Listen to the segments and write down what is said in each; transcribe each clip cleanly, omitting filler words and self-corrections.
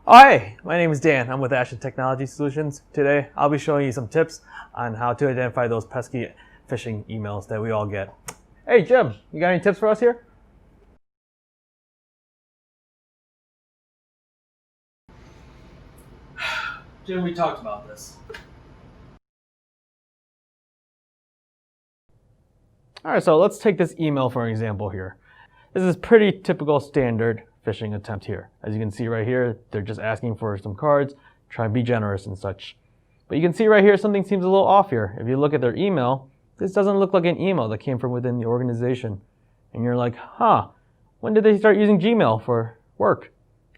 Oh, hey, my name is Dan. I'm with Ashton Technology Solutions. Today, I'll be showing you some tips on how to identify those pesky phishing emails that we all get. Hey, Jim, you got any tips for us here? Jim, we talked about this. All right, so let's take this email for an example here. This is pretty typical standard phishing attempt here. As you can see right here, they're just asking for some cards, try to be generous and such. But you can see right here, something seems a little off here. If you look at their email, this doesn't look like an email that came from within the organization. And you're like, when did they start using Gmail for work?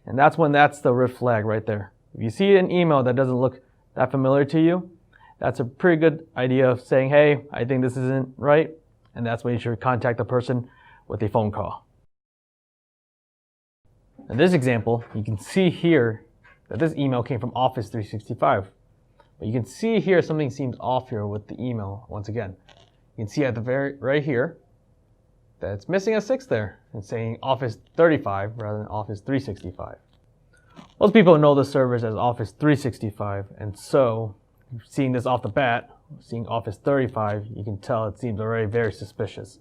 And that's the red flag right there. If you see an email that doesn't look that familiar to you, that's a pretty good idea of saying, hey, I think this isn't right. And that's when you should contact the person with a phone call. In this example, you can see here that this email came from Office 365. But you can see here something seems off here with the email once again. You can see at the right here that it's missing a 6 there and saying Office 35 rather than Office 365. Most people know the servers as Office 365, and so seeing this off the bat, seeing Office 35, you can tell it seems already very suspicious.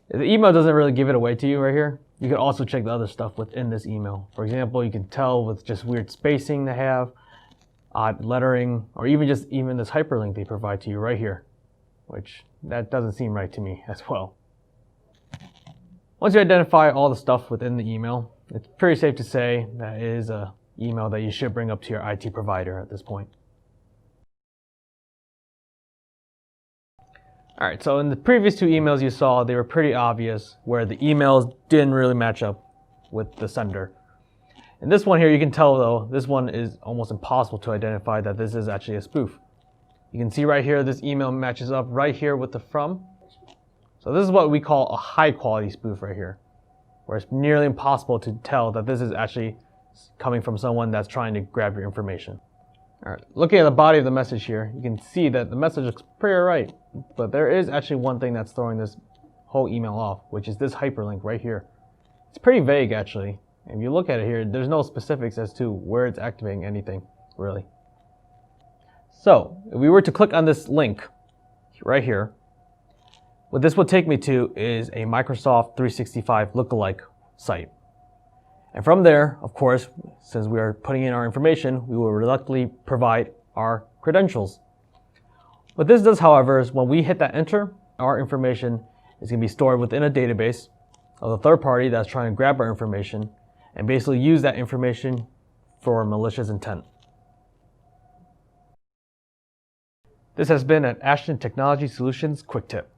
If the email doesn't really give it away to you right here, you can also check the other stuff within this email. For example, you can tell with just weird spacing they have, odd lettering, or even this hyperlink they provide to you right here, which that doesn't seem right to me as well. Once you identify all the stuff within the email, it's pretty safe to say that it is an email that you should bring up to your IT provider at this point. Alright, so in the previous two emails you saw, they were pretty obvious where the emails didn't really match up with the sender. In this one here, you can tell though, this one is almost impossible to identify that this is actually a spoof. You can see right here, this email matches up right here with the from. So this is what we call a high quality spoof right here, where it's nearly impossible to tell that this is actually coming from someone that's trying to grab your information. Alright, looking at the body of the message here, you can see that the message looks pretty right, but there is actually one thing that's throwing this whole email off, which is this hyperlink right here. It's pretty vague actually. If you look at it here, there's no specifics as to where it's activating anything, really. So, if we were to click on this link right here, what this will take me to is a Microsoft 365 lookalike site. And from there, of course, since we are putting in our information, we will reluctantly provide our credentials. What this does, however, is when we hit that enter, our information is going to be stored within a database of the third party that's trying to grab our information and basically use that information for malicious intent. This has been an Ashton Technology Solutions Quick Tip.